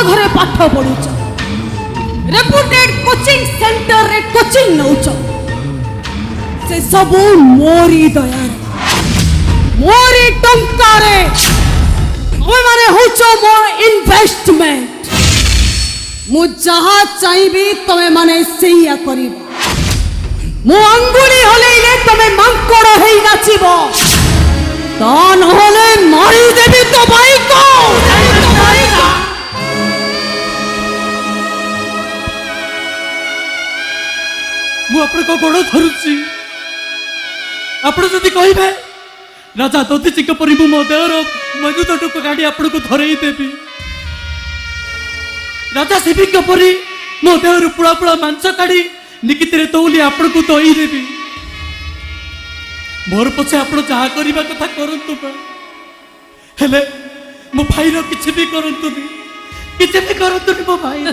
घरे पाठ पढ़ुच reputed coaching centre रे कोचिंग नौच से सब मोरी दया मोरी टंका रे ओए माने होच मो इन्वेस्टमेंट मु जहा चाहबी तमे माने सेया करिबो मु अंगुली हलेइले तमे मांकड़ हेई नाचिबो ता नहले मारी देबी तो भाई को मु आपण को गोड़ धरुची आपण जदि कहबे राजा दधीची परी मु मो देहर मजूद टुक गाड़ी आपण को धरई देबी राजा शिवी परी मो देहर पुड़ा पुड़ा मांस काढ़ी निकितरे तौली आपण को दई देबी मोर पछे आपण जहा करबा कथा करंतु हेले मो भाईर किछि भी करंतु मो भाईर